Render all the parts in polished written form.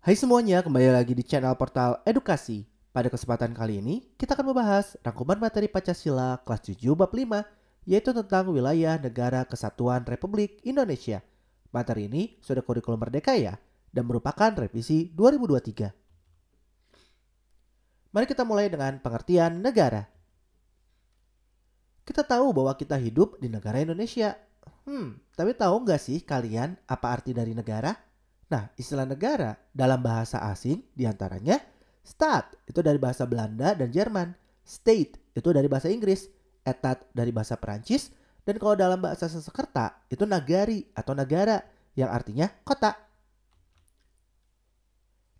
Hai semuanya, kembali lagi di channel Portal Edukasi. Pada kesempatan kali ini, kita akan membahas rangkuman materi Pancasila kelas 7 bab 5, yaitu tentang wilayah negara kesatuan Republik Indonesia. Materi ini sudah kurikulum merdeka ya, dan merupakan revisi 2023. Mari kita mulai dengan pengertian negara. Kita tahu bahwa kita hidup di negara Indonesia. Tapi tahu nggak sih kalian apa arti dari negara? Nah, istilah negara dalam bahasa asing diantaranya Staat itu dari bahasa Belanda dan Jerman, State itu dari bahasa Inggris, Etat dari bahasa Perancis, dan kalau dalam bahasa Sanskerta itu nagari atau negara yang artinya kota.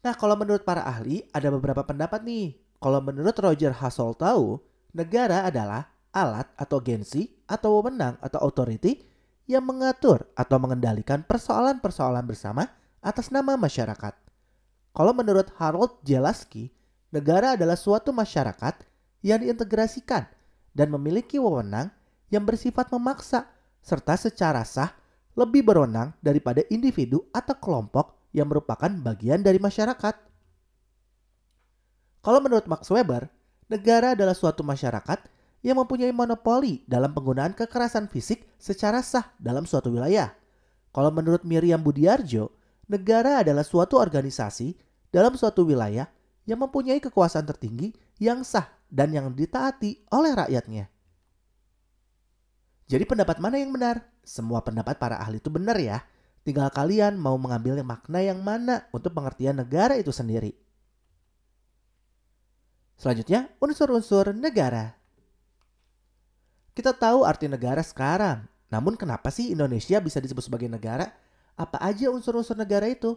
Nah, kalau menurut para ahli ada beberapa pendapat nih. Kalau menurut Roger Hasseltau, negara adalah alat atau agensi atau wewenang atau authority yang mengatur atau mengendalikan persoalan-persoalan bersama atas nama masyarakat. Kalau menurut Harold Jelaski, negara adalah suatu masyarakat yang diintegrasikan dan memiliki wewenang yang bersifat memaksa serta secara sah lebih berwenang daripada individu atau kelompok yang merupakan bagian dari masyarakat. Kalau menurut Max Weber, negara adalah suatu masyarakat yang mempunyai monopoli dalam penggunaan kekerasan fisik secara sah dalam suatu wilayah. Kalau menurut Miriam Budiarjo, negara adalah suatu organisasi dalam suatu wilayah yang mempunyai kekuasaan tertinggi yang sah dan yang ditaati oleh rakyatnya. Jadi pendapat mana yang benar? Semua pendapat para ahli itu benar ya. Tinggal kalian mau mengambil makna yang mana untuk pengertian negara itu sendiri. Selanjutnya, unsur-unsur negara. Kita tahu arti negara sekarang. Namun kenapa sih Indonesia bisa disebut sebagai negara? Apa aja unsur-unsur negara itu?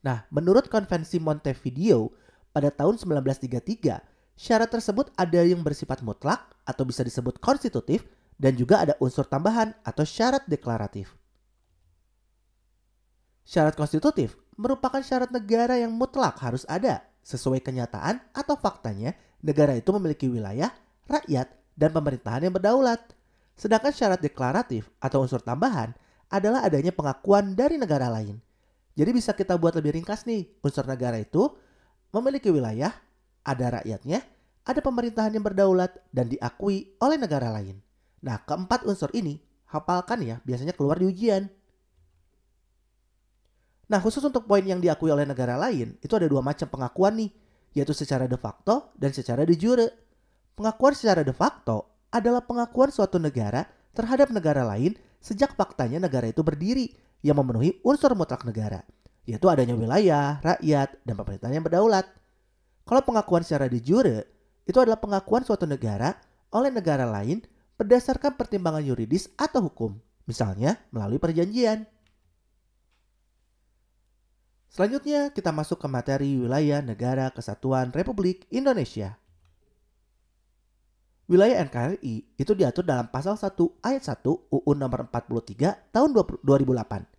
Nah, menurut Konvensi Montevideo pada tahun 1933, syarat tersebut ada yang bersifat mutlak atau bisa disebut konstitutif dan juga ada unsur tambahan atau syarat deklaratif. Syarat konstitutif merupakan syarat negara yang mutlak harus ada. Sesuai kenyataan atau faktanya, negara itu memiliki wilayah, rakyat, dan pemerintahan yang berdaulat. Sedangkan syarat deklaratif atau unsur tambahan adalah adanya pengakuan dari negara lain. Jadi bisa kita buat lebih ringkas nih, unsur negara itu memiliki wilayah, ada rakyatnya, ada pemerintahan yang berdaulat, dan diakui oleh negara lain. Nah, keempat unsur ini, hafalkan ya, biasanya keluar di ujian. Nah, khusus untuk poin yang diakui oleh negara lain, itu ada dua macam pengakuan nih, yaitu secara de facto dan secara de jure. Pengakuan secara de facto adalah pengakuan suatu negara terhadap negara lain sejak faktanya negara itu berdiri yang memenuhi unsur mutlak negara, yaitu adanya wilayah, rakyat, dan pemerintahan yang berdaulat. Kalau pengakuan secara de jure, itu adalah pengakuan suatu negara oleh negara lain berdasarkan pertimbangan yuridis atau hukum, misalnya melalui perjanjian. Selanjutnya kita masuk ke materi wilayah negara kesatuan Republik Indonesia. Wilayah NKRI itu diatur dalam pasal 1 ayat 1 UU nomor 43 tahun 2008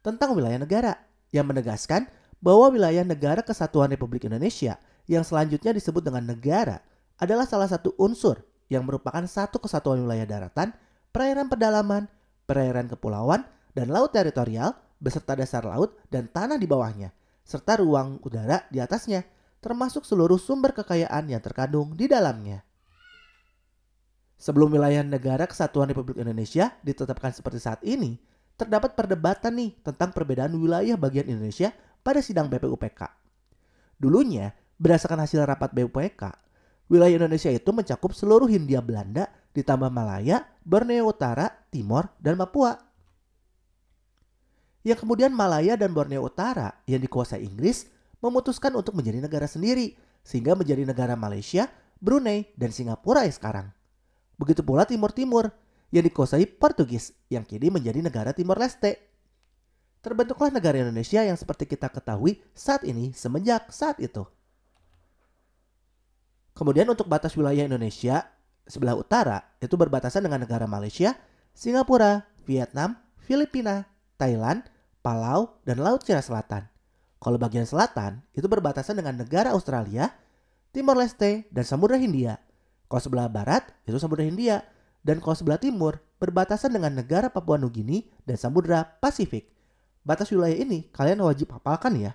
tentang wilayah negara yang menegaskan bahwa wilayah negara kesatuan Republik Indonesia yang selanjutnya disebut dengan negara adalah salah satu unsur yang merupakan satu kesatuan wilayah daratan, perairan pedalaman, perairan kepulauan, dan laut teritorial beserta dasar laut dan tanah di bawahnya, serta ruang udara di atasnya, termasuk seluruh sumber kekayaan yang terkandung di dalamnya. Sebelum wilayah negara kesatuan Republik Indonesia ditetapkan seperti saat ini, terdapat perdebatan nih tentang perbedaan wilayah bagian Indonesia pada sidang BPUPK. Dulunya, berdasarkan hasil rapat BPUPK, wilayah Indonesia itu mencakup seluruh Hindia Belanda ditambah Malaya, Borneo Utara, Timor, dan Papua. Yang kemudian Malaya dan Borneo Utara yang dikuasai Inggris memutuskan untuk menjadi negara sendiri sehingga menjadi negara Malaysia, Brunei, dan Singapura sekarang. Begitu pula Timur-Timur yang dikuasai Portugis yang kini menjadi negara Timor Leste. Terbentuklah negara Indonesia yang seperti kita ketahui saat ini semenjak saat itu. Kemudian untuk batas wilayah Indonesia sebelah utara itu berbatasan dengan negara Malaysia, Singapura, Vietnam, Filipina, Thailand, Palau, dan Laut Cina Selatan. Kalau bagian selatan itu berbatasan dengan negara Australia, Timor Leste, dan Samudra Hindia. Kalau sebelah barat itu Samudra Hindia, dan kalau sebelah timur berbatasan dengan negara Papua Nugini dan Samudra Pasifik. Batas wilayah ini kalian wajib hafalkan ya.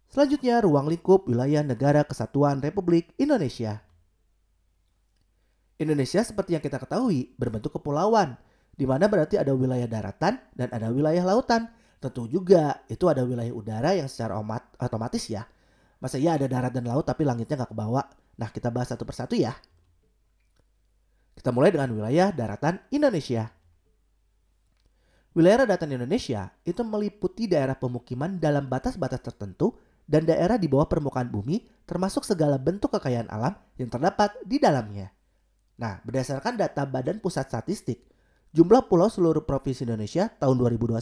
Selanjutnya, ruang lingkup wilayah negara kesatuan Republik Indonesia. Indonesia seperti yang kita ketahui berbentuk kepulauan, di mana berarti ada wilayah daratan dan ada wilayah lautan. Tentu juga itu ada wilayah udara yang secara otomatis ya. Masa iya ada darat dan laut tapi langitnya nggak kebawa? Nah kita bahas satu persatu ya. Kita mulai dengan wilayah daratan Indonesia. Wilayah daratan Indonesia itu meliputi daerah pemukiman dalam batas-batas tertentu dan daerah di bawah permukaan bumi termasuk segala bentuk kekayaan alam yang terdapat di dalamnya. Nah, berdasarkan data Badan Pusat Statistik, jumlah pulau seluruh provinsi Indonesia tahun 2021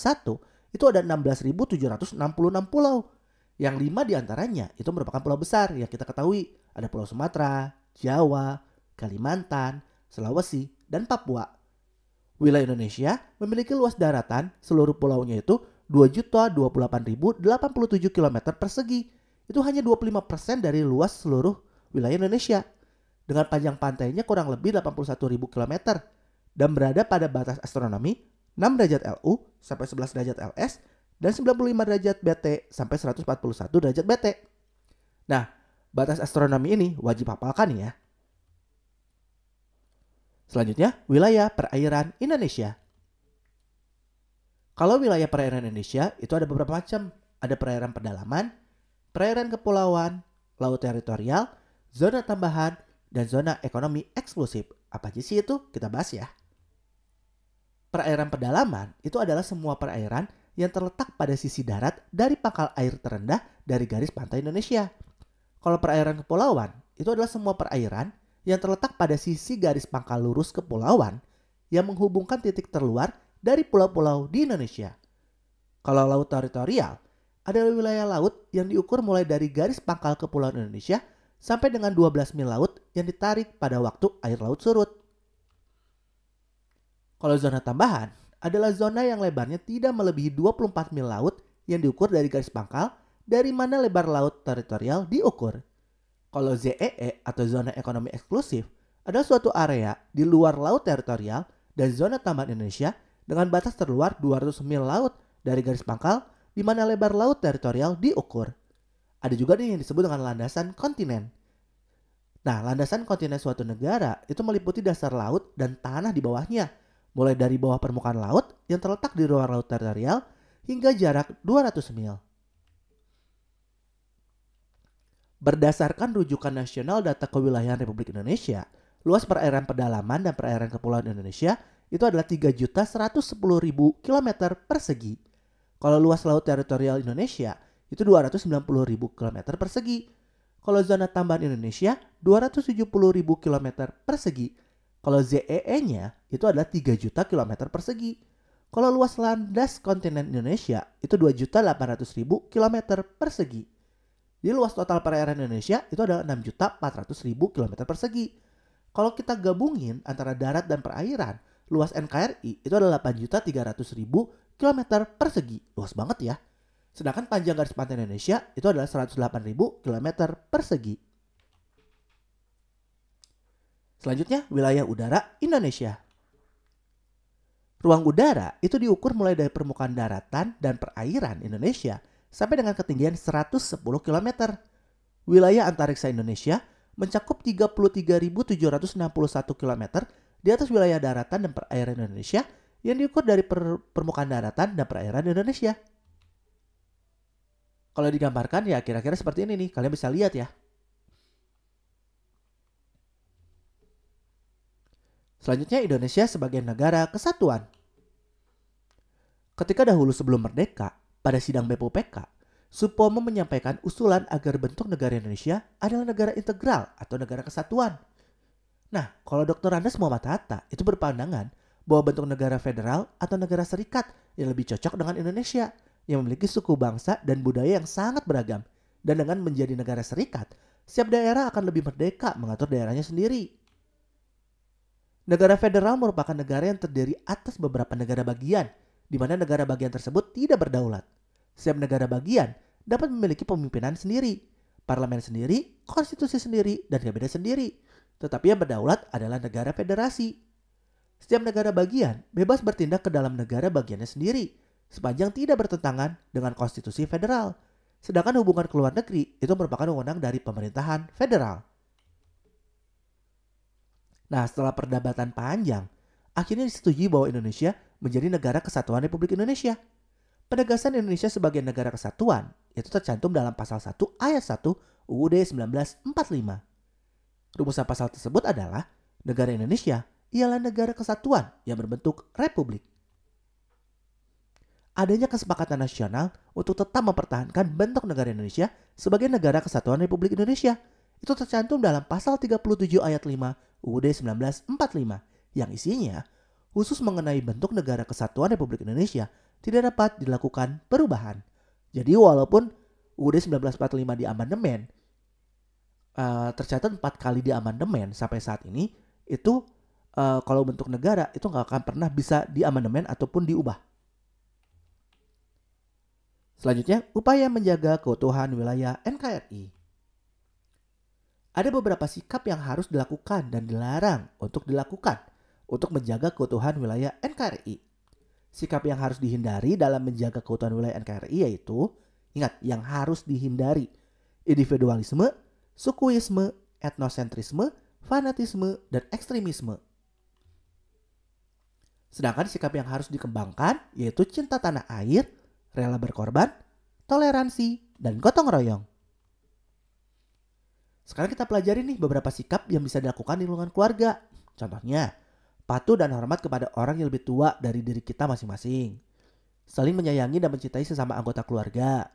itu ada 16.766 pulau. Yang 5 diantaranya itu merupakan pulau besar yang kita ketahui. Ada Pulau Sumatera, Jawa, Kalimantan, Sulawesi, dan Papua. Wilayah Indonesia memiliki luas daratan seluruh pulaunya itu 2.028.087 km persegi. Itu hanya 25% dari luas seluruh wilayah Indonesia. Dengan panjang pantainya kurang lebih 81.000 km dan berada pada batas astronomi 6 derajat LU sampai 11 derajat LS dan 95 derajat BT sampai 141 derajat BT. Nah, batas astronomi ini wajib hafalkan ya. Selanjutnya, wilayah perairan Indonesia. Kalau wilayah perairan Indonesia itu ada beberapa macam. Ada perairan pedalaman, perairan kepulauan, laut teritorial, zona tambahan, dan zona ekonomi eksklusif. Apa aja sih itu? Kita bahas ya. Perairan pedalaman itu adalah semua perairan yang terletak pada sisi darat dari pangkal air terendah dari garis pantai Indonesia. Kalau perairan kepulauan itu adalah semua perairan yang terletak pada sisi garis pangkal lurus kepulauan yang menghubungkan titik terluar dari pulau-pulau di Indonesia. Kalau laut teritorial adalah wilayah laut yang diukur mulai dari garis pangkal kepulauan Indonesia sampai dengan 12 mil laut yang ditarik pada waktu air laut surut. Kalau zona tambahan adalah zona yang lebarnya tidak melebihi 24 mil laut yang diukur dari garis pangkal dari mana lebar laut teritorial diukur. Kalau ZEE atau zona ekonomi eksklusif adalah suatu area di luar laut teritorial dan zona tambahan Indonesia dengan batas terluar 200 mil laut dari garis pangkal di mana lebar laut teritorial diukur. Ada juga nih yang disebut dengan landasan kontinen. Nah, landasan kontinen suatu negara itu meliputi dasar laut dan tanah di bawahnya, mulai dari bawah permukaan laut yang terletak di luar laut teritorial hingga jarak 200 mil. Berdasarkan rujukan nasional data kewilayahan Republik Indonesia, luas perairan pedalaman dan perairan kepulauan Indonesia itu adalah 3.110.000 km persegi. Kalau luas laut teritorial Indonesia itu 290.000 km persegi. Kalau zona tambahan Indonesia 270.000 km persegi. Kalau ZEE-nya itu adalah 3 juta km persegi. Kalau luas landas kontinen Indonesia itu 2.800.000 km persegi. Jadi luas total perairan Indonesia itu adalah 6.400.000 km persegi. Kalau kita gabungin antara darat dan perairan, luas NKRI itu adalah 8.300.000 km persegi. Luas banget ya. Sedangkan panjang garis pantai Indonesia itu adalah 108.000 km persegi. Selanjutnya, wilayah udara Indonesia. Ruang udara itu diukur mulai dari permukaan daratan dan perairan Indonesia sampai dengan ketinggian 110 km. Wilayah antariksa Indonesia mencakup 33.761 km di atas wilayah daratan dan perairan Indonesia yang diukur dari permukaan daratan dan perairan Indonesia. Kalau digambarkan ya kira-kira seperti ini nih, kalian bisa lihat ya. Selanjutnya Indonesia sebagai negara kesatuan. Ketika dahulu sebelum merdeka, pada sidang BPUPK, Supomo menyampaikan usulan agar bentuk negara Indonesia adalah negara integral atau negara kesatuan. Nah, kalau Dr. Andes Muhammad Hatta itu berpandangan bahwa bentuk negara federal atau negara serikat yang lebih cocok dengan Indonesia yang memiliki suku bangsa dan budaya yang sangat beragam. Dan dengan menjadi negara serikat, setiap daerah akan lebih merdeka mengatur daerahnya sendiri. Negara federal merupakan negara yang terdiri atas beberapa negara bagian, di mana negara bagian tersebut tidak berdaulat. Setiap negara bagian dapat memiliki pemimpinan sendiri, parlemen sendiri, konstitusi sendiri, dan kabinet sendiri. Tetapi yang berdaulat adalah negara federasi. Setiap negara bagian bebas bertindak ke dalam negara bagiannya sendiri, sepanjang tidak bertentangan dengan konstitusi federal. Sedangkan hubungan ke luar negeri itu merupakan wewenang dari pemerintahan federal. Nah, setelah perdebatan panjang, akhirnya disetujui bahwa Indonesia menjadi negara kesatuan Republik Indonesia. Penegasan Indonesia sebagai negara kesatuan itu tercantum dalam pasal 1 ayat 1 UUD 1945. Rumusan pasal tersebut adalah negara Indonesia ialah negara kesatuan yang berbentuk republik. Adanya kesepakatan nasional untuk tetap mempertahankan bentuk negara Indonesia sebagai negara kesatuan Republik Indonesia. Itu tercantum dalam pasal 37 ayat 5 UUD 1945 yang isinya khusus mengenai bentuk negara kesatuan Republik Indonesia tidak dapat dilakukan perubahan. Jadi walaupun UUD 1945 diamandemen, tercatat 4 kali diamandemen sampai saat ini, itu kalau bentuk negara itu nggak akan pernah bisa diamandemen ataupun diubah. Selanjutnya, upaya menjaga keutuhan wilayah NKRI. Ada beberapa sikap yang harus dilakukan dan dilarang untuk dilakukan untuk menjaga keutuhan wilayah NKRI. Sikap yang harus dihindari dalam menjaga keutuhan wilayah NKRI yaitu, ingat, yang harus dihindari: individualisme, sukuisme, etnosentrisme, fanatisme, dan ekstremisme. Sedangkan sikap yang harus dikembangkan yaitu cinta tanah air, rela berkorban, toleransi, dan gotong royong. Sekarang kita pelajari nih beberapa sikap yang bisa dilakukan di lingkungan keluarga. Contohnya, patuh dan hormat kepada orang yang lebih tua dari diri kita masing-masing. Saling menyayangi dan mencintai sesama anggota keluarga.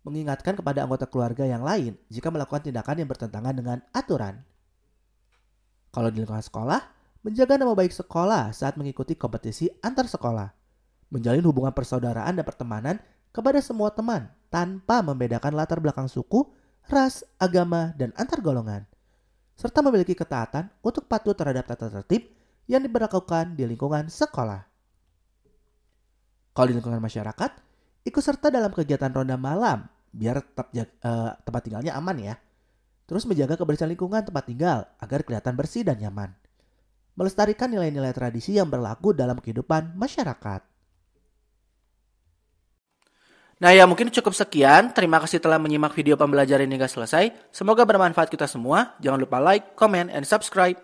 Mengingatkan kepada anggota keluarga yang lain jika melakukan tindakan yang bertentangan dengan aturan. Kalau di lingkungan sekolah, menjaga nama baik sekolah saat mengikuti kompetisi antar sekolah. Menjalin hubungan persaudaraan dan pertemanan kepada semua teman tanpa membedakan latar belakang suku, ras, agama, dan antar golongan. Serta memiliki ketaatan untuk patuh terhadap tata tertib yang diberlakukan di lingkungan sekolah. Kalau di lingkungan masyarakat, ikut serta dalam kegiatan ronda malam biar tetap tempat tinggalnya aman ya. Terus menjaga kebersihan lingkungan tempat tinggal agar kelihatan bersih dan nyaman. Melestarikan nilai-nilai tradisi yang berlaku dalam kehidupan masyarakat. Nah ya, mungkin cukup sekian. Terima kasih telah menyimak video pembelajaran hingga selesai. Semoga bermanfaat kita semua. Jangan lupa like, comment, and subscribe.